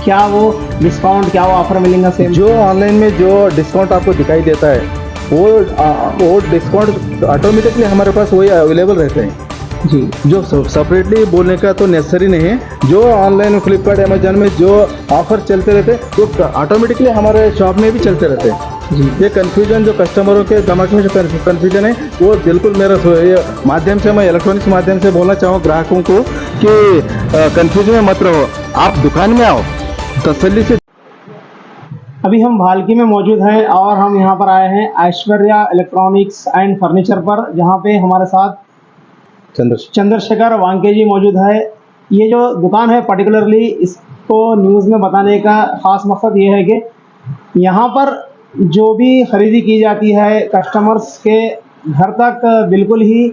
क्या वो डिस्काउंट, क्या वो ऑफर मिलेगा सेम? जो ऑनलाइन में जो डिस्काउंट आपको दिखाई देता है वो डिस्काउंट ऑटोमेटिकली हमारे पास वही अवेलेबल रहते हैं जी जो सेपरेटली बोलने का तो नेसेसरी नहीं है। जो ऑनलाइन फ्लिपकार्ट अमेजन में जो ऑफर चलते रहते हैं वो ऑटोमेटिकली हमारे शॉप में भी चलते रहते हैं जी। ये कन्फ्यूजन जो कस्टमरों के दिमाग में जो कन्फ्यूजन है वो बिल्कुल मेरा ये माध्यम से मैं इलेक्ट्रॉनिक्स माध्यम से बोलना चाहूँ ग्राहकों को कि कन्फ्यूजन में मत रहो, आप दुकान में आओ तसल्ली से। अभी हम भालकी में मौजूद हैं और हम यहाँ पर आए हैं ऐश्वर्या इलेक्ट्रॉनिक्स एंड फर्नीचर पर, जहाँ पे हमारे साथ चंद्रशेखर वांके जी मौजूद है। ये जो दुकान है पर्टिकुलरली इसको न्यूज़ में बताने का ख़ास मकसद ये है कि यहाँ पर जो भी खरीदी की जाती है कस्टमर्स के घर तक बिल्कुल ही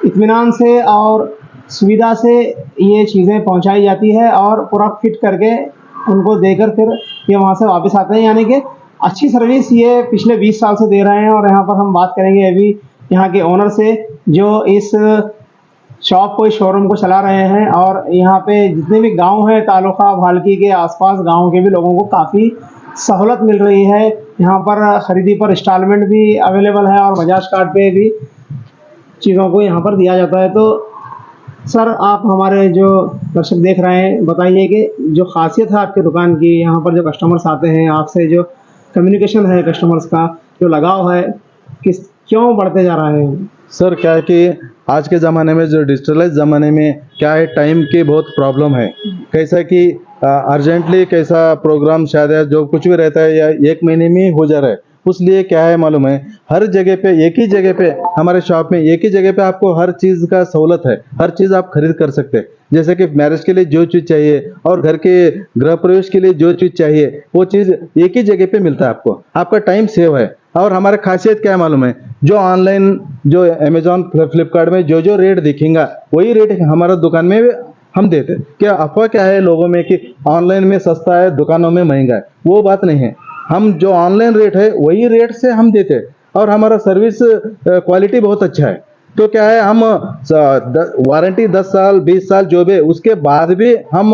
इत्मीनान से और सुविधा से ये चीज़ें पहुँचाई जाती है और पूरा फिट करके उनको देकर फिर ये वहाँ से वापस आते हैं। यानी कि अच्छी सर्विस ये पिछले 20 साल से दे रहे हैं। और यहाँ पर हम बात करेंगे अभी यहाँ के ओनर से जो इस शॉप को, इस शोरूम को चला रहे हैं। और यहाँ पे जितने भी गांव हैं तालुका भालकी के आसपास गांव के भी लोगों को काफ़ी सहूलत मिल रही है। यहाँ पर ख़रीदी पर इंस्टॉलमेंट भी अवेलेबल है और बजाज कार्ड पे भी चीज़ों को यहाँ पर दिया जाता है। तो सर, आप हमारे जो दर्शक देख रहे हैं बताइए कि जो खासियत है आपकी दुकान की, यहाँ पर जो कस्टमर्स आते हैं आपसे, जो कम्युनिकेशन है कस्टमर्स का, जो लगाव है, क्यों बढ़ते जा रहा है? सर क्या है कि आज के ज़माने में जो डिजिटलाइज ज़माने में क्या है टाइम की बहुत प्रॉब्लम है। कैसा कि अर्जेंटली कैसा प्रोग्राम शायद है जो कुछ भी रहता है या एक महीने में हो जा रहा है, उसलिए क्या है मालूम है हर जगह पे एक ही जगह पे हमारे शॉप में एक ही जगह पे आपको हर चीज़ का सहूलत है, हर चीज़ आप खरीद कर सकते हैं। जैसे कि मैरिज के लिए जो चीज़ चाहिए और घर के गृह प्रवेश के लिए जो चीज़ चाहिए वो चीज़ एक ही जगह पे मिलता है आपको, आपका टाइम सेव है। और हमारा खासियत क्या है मालूम है, जो ऑनलाइन जो अमेजोन फ्लिपकार्ट में जो जो रेट दिखेगा वही रेट हमारा दुकान में हम देते। क्या अफवाह क्या है लोगों में कि ऑनलाइन में सस्ता है दुकानों में महंगा है, वो बात नहीं है। हम जो ऑनलाइन रेट है वही रेट से हम देते हैं और हमारा सर्विस क्वालिटी बहुत अच्छा है। तो क्या है हम वारंटी 10 साल 20 साल जो भी उसके बाद भी हम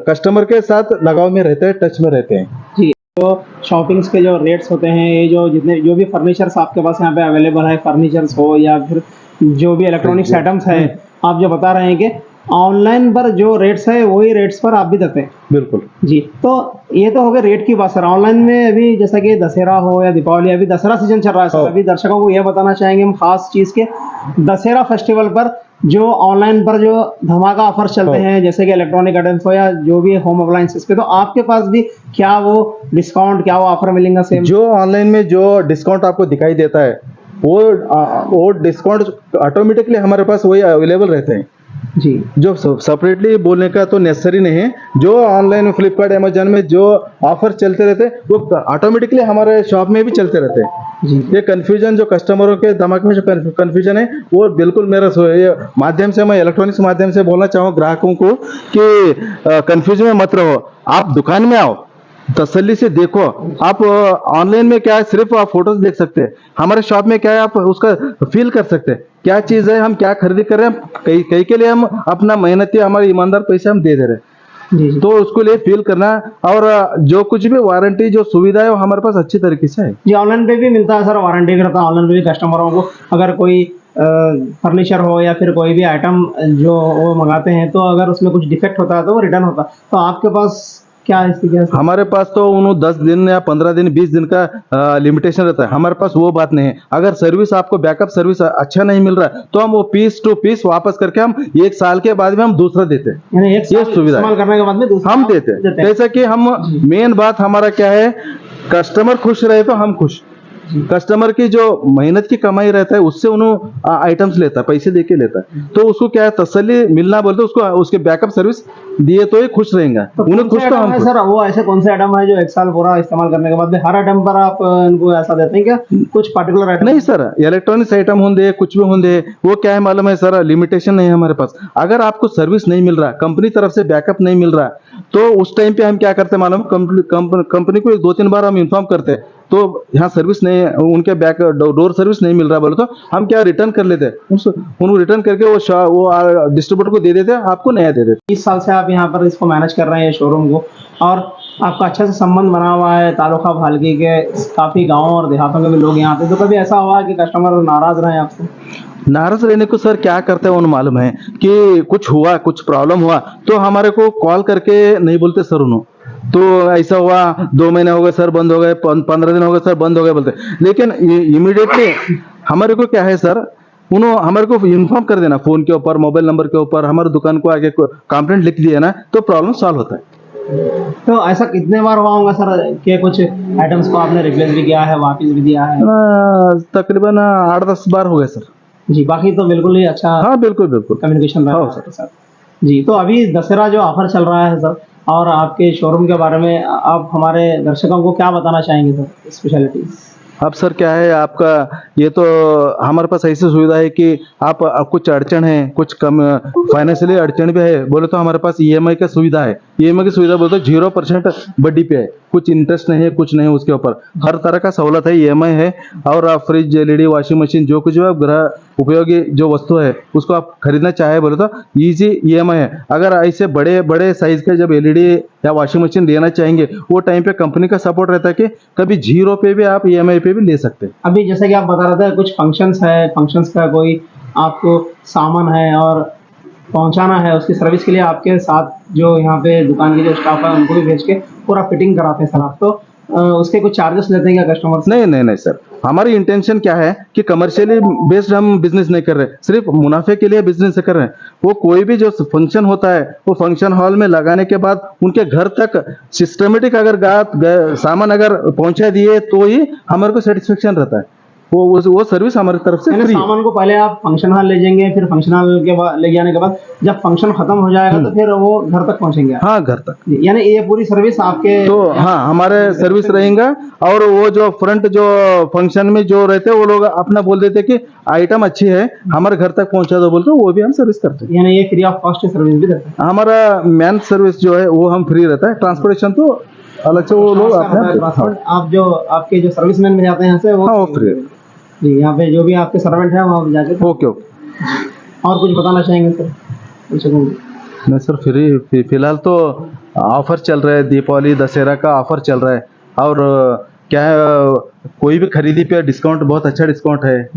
कस्टमर के साथ लगाव में रहते हैं, टच में रहते हैं। जी, तो शॉपिंग्स के जो रेट्स होते हैं, ये जो जितने जो भी फर्नीचर्स आपके पास यहाँ पे अवेलेबल है, फर्नीचर्स हो या फिर जो भी इलेक्ट्रॉनिक्स आइटम्स है, आप जो बता रहे हैं कि ऑनलाइन पर जो रेट्स है वही रेट्स पर आप भी देते हैं? बिल्कुल जी। तो ये तो हो गया रेट की बात सर। ऑनलाइन में अभी जैसा कि दशहरा हो या दीपावली, अभी दशहरा सीजन चल रहा है सर, अभी दर्शकों को यह बताना चाहेंगे हम खास चीज़ के दशहरा फेस्टिवल पर जो ऑनलाइन पर जो धमाका ऑफर चलते हैं जैसे कि इलेक्ट्रॉनिक आइटम्स हो या जो भी होम अप्लायंसेस पे, तो आपके पास भी क्या वो डिस्काउंट, क्या वो ऑफर मिलेगा सेम? जो ऑनलाइन में जो डिस्काउंट आपको दिखाई देता है वो डिस्काउंट ऑटोमेटिकली हमारे पास वही अवेलेबल रहते हैं जी। जो सेपरेटली बोलने का तो नेसेसरी नहीं है। जो ऑनलाइन फ्लिपकार्ट अमेजन में जो ऑफर चलते रहते हैं वो ऑटोमेटिकली हमारे शॉप में भी चलते रहते हैं जी। ये कन्फ्यूजन जो कस्टमरों के दिमाग में जो कन्फ्यूजन है वो बिल्कुल मेरा ये माध्यम से मैं इलेक्ट्रॉनिक्स माध्यम से बोलना चाहूँ ग्राहकों को कि कन्फ्यूजन में मत रहो, आप दुकान में आओ तसल्ली से देखो। आप ऑनलाइन में क्या है सिर्फ आप फोटोज देख सकते हैं, हमारे शॉप में क्या है आप उसका फील कर सकते हैं क्या चीज़ है, हम क्या खरीदी कर रहे हैं, कई के लिए हम अपना मेहनती हमारे ईमानदार पैसे हम दे दे रहे हैं जी। तो उसको लिए फील करना और जो कुछ भी वारंटी जो सुविधा है वो हमारे पास अच्छी तरीके से है जी। ऑनलाइन पे भी मिलता है सर, वारंटी करता है ऑनलाइन पे भी कस्टमरों को। अगर कोई फर्नीचर हो या फिर कोई भी आइटम जो वो मंगाते हैं तो अगर उसमें कुछ डिफेक्ट होता है तो वो रिटर्न होता है, तो आपके पास क्या है? हमारे पास तो उन्होंने 10 दिन या 15 दिन 20 दिन का लिमिटेशन रहता है, हमारे पास वो बात नहीं है। अगर सर्विस आपको बैकअप सर्विस अच्छा नहीं मिल रहा है तो हम वो पीस टू पीस वापस करके हम 1 साल के बाद में हम दूसरा देते हैं। ये सुविधा इस्तेमाल करने के बाद में दूसरा हम देते हैं। जैसा कि हम मेन बात हमारा क्या है, कस्टमर खुश रहे तो हम खुश। कस्टमर की जो मेहनत की कमाई रहता है उससे उन्होंने आइटम्स लेता है, पैसे देके लेता है, तो उसको क्या है तसल्ली मिलना बोलते उसको उसके बैकअप सर्विस दिए तो ही खुश रहेंगे। तो उन्हें खुश तो हम है सर। वो ऐसे कौन से आइटम है जो 1 साल पूरा इस्तेमाल करने के बाद में हर आइटम पर आप इनको ऐसा देते हैं क्या? कुछ पर्टिकुलर आइटम नहीं सर, इलेक्ट्रॉनिक्स आइटम होंगे कुछ भी होंगे, वो क्या है मालूम है सर, लिमिटेशन नहीं है हमारे पास। अगर आपको सर्विस नहीं मिल रहा, कंपनी तरफ से बैकअप नहीं मिल रहा, तो उस टाइम पे हम क्या करते हैं मालूम, कंपनी को 2-3 बार हम इन्फॉर्म करते हैं तो यहाँ सर्विस नहीं, उनके बैक डोर सर्विस नहीं मिल रहा बोले तो हम क्या रिटर्न कर लेते हैं, उनको रिटर्न करके वो डिस्ट्रीब्यूटर को दे देते हैं, आपको नया दे देते 20 साल से आप यहाँ पर इसको मैनेज कर रहे हैं शोरूम को, और आपका अच्छा से संबंध बना हुआ है तालुका भालकी के काफ़ी गाँव और देहातों के भी लोग यहाँ आते हैं। तो कभी ऐसा हुआ कि कस्टमर नाराज़ रहे आपसे? हैं। नाराज रहने को सर क्या करते हैं उन्हें मालूम है कि कुछ हुआ, कुछ प्रॉब्लम हुआ तो हमारे को कॉल करके नहीं बोलते सर उन्होंने, तो ऐसा हुआ 2 महीने हो गए सर बंद हो गए, 15 दिन हो गए सर बंद हो गए बोलते, लेकिन इमीडिएटली हमारे को क्या है सर, उन्होंने हमारे को इन्फॉर्म कर देना फोन के ऊपर, मोबाइल नंबर के ऊपर, हमारे दुकान को आगे कंप्लेंट लिख दिया ना तो प्रॉब्लम सॉल्व होता है। तो ऐसा कितने बार हुआ होगा सर कि कुछ आइटम्स को आपने रिप्लेस भी किया है, वापस भी दिया है? तकरीबन 8-10 बार हो गए सर। जी, बाकी तो बिल्कुल ही अच्छा हाँ बिल्कुल बिल्कुल। कम्युनिकेशन रहा हाँ, है आपके साथ। जी, तो अभी दशहरा जो ऑफर चल रहा है सर, और आपके शोरूम के बारे में आप हमारे दर्शकों को क्या बताना चाहेंगे सर, स्पेशलिटीज? अब सर क्या है आपका, ये तो हमारे पास ऐसी सुविधा है कि आप कुछ अड़चन है, कुछ कम फाइनेंशियली अड़चन भी है बोले तो हमारे पास ईएमआई का सुविधा है। ईएमआई की सुविधा बोले तो 0% वड्डी पे है, कुछ इंटरेस्ट नहीं है, कुछ नहीं है उसके ऊपर, हर तरह का सहूलत है, ईएमआई है। और आप फ्रिज, एलईडी, वॉशिंग मशीन जो कुछ भी गृह उपयोगी जो वस्तु है उसको आप खरीदना चाहे बोले तो इजी ईएमआई है। अगर ऐसे बड़े बड़े साइज के जब एलईडी या वॉशिंग मशीन लेना चाहेंगे वो टाइम पे कंपनी का सपोर्ट रहता है कि कभी 0 पे भी आप ईएमआई पे भी ले सकते हैं। अभी जैसे कि आप बता रहे थे कुछ फंक्शंस है, फंक्शंस का कोई आपको सामान है और पहुंचाना है, उसकी सर्विस के लिए आपके साथ जो यहाँ पे दुकान के जो स्टाफ है उनको भी भेज के पूरा फिटिंग कराते हैं सर आप, तो उसके कुछ चार्जेस लेते हैं क्या कस्टमर से? नहीं नहीं नहीं सर, हमारी इंटेंशन क्या है कि कमर्शियली बेस्ड हम बिजनेस नहीं कर रहे, सिर्फ मुनाफे के लिए बिजनेस कर रहे हैं। वो कोई भी जो फंक्शन होता है वो फंक्शन हॉल में लगाने के बाद उनके घर तक सिस्टमेटिक अगर सामान अगर पहुंचा दिए तो ही हमारे को सेटिस्फेक्शन रहता है। वो सर्विस हमारी तरफ से यानी फ्री। सामान को पहले आप फंक्शन हॉल ले जाएंगे, फिर फंक्शन हॉल के बाद ले जाने के बाद जब फंक्शन खत्म हो जाएगा तो फिर वो घर तक पहुंचेंगे आप? हाँ, घर तक। यानी ये पूरी सर्विस आपके तो हाँ, हमारे सर्विस रहेगा। और वो जो फ्रंट जो फंक्शन में जो रहते हैं वो लोग अपना बोल देते कि आइटम अच्छी है हमारे घर तक पहुंचा दो बोलते, वो भी हम सर्विस करते हैं। यानी ये फ्री ऑफ कॉस्ट सर्विस भी देते हैं? हमारा मैन सर्विस जो है वो हम फ्री रहता है, ट्रांसपोर्टेशन तो अलग से वो लोग अपने। आप जो आपके जो सर्विस मैन में जाते हैं यहाँ से हाँ, वो फ्री। जी, यहाँ पे जो भी आपके सर्वेंट है वहाँ पे जाके। Okay okay. और कुछ बताना चाहेंगे सर? नहीं सर, फ्री फिलहाल तो ऑफर चल रहा है, दीपावली दशहरा का ऑफर चल रहा है। और क्या है, कोई भी खरीदी पे डिस्काउंट, बहुत अच्छा डिस्काउंट है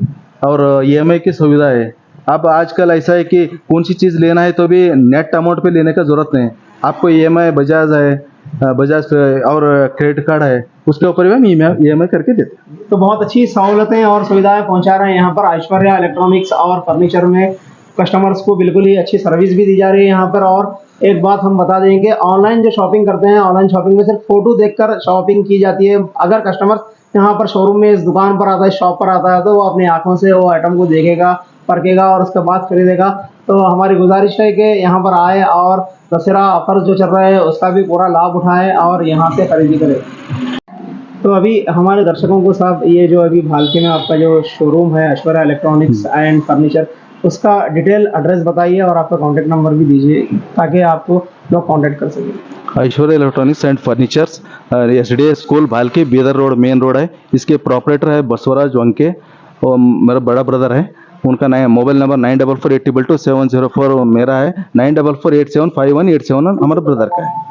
और ईएमआई की सुविधा है। अब आजकल ऐसा है कि कौन सी चीज़ लेना है तो भी नेट अमाउंट पे लेने का ज़रूरत नहीं है, आपको ईएमआई बजाज है, बजाज और क्रेडिट कार्ड है, उसके ऊपर भी हम ईएमआई करके देते हैं। तो बहुत अच्छी सहूलतें और सुविधाएं पहुंचा रहे हैं यहाँ पर ऐश्वर्या इलेक्ट्रॉनिक्स और फर्नीचर में। कस्टमर्स को बिल्कुल ही अच्छी सर्विस भी दी जा रही है यहाँ पर। और एक बात हम बता देंगे, ऑनलाइन जो शॉपिंग करते हैं, ऑनलाइन शॉपिंग में सिर्फ फोटो देखकर शॉपिंग की जाती है। अगर कस्टमर यहाँ पर शोरूम में इस दुकान पर आता है, शॉप पर आता है, तो वो अपनी आंखों से वो आइटम को देखेगा, परखेगा और उसके बाद खरीदेगा। तो हमारी गुजारिश है कि यहाँ पर आए और दशहरा ऑफर जो चल रहा है उसका भी पूरा लाभ उठाएं और यहाँ से खरीदी करें। तो अभी हमारे दर्शकों को साहब ये जो अभी भालकी में आपका जो शोरूम है ऐश्वर्या इलेक्ट्रॉनिक्स एंड फर्नीचर, उसका डिटेल एड्रेस बताइए और आपका कॉन्टैक्ट नंबर भी दीजिए ताकि आपको लोग कॉन्टैक्ट कर सकें। Aishwarya electronics and furnitures, SDA school Bhalki, Bidar road, main road है। इसके प्रोपरेटर है बसवराज वंके और मेरा बड़ा ब्रदर है। उनका मोबाइल नंबर 9448222704 मेरा है, 9448751871 हमारे ब्रदर का है।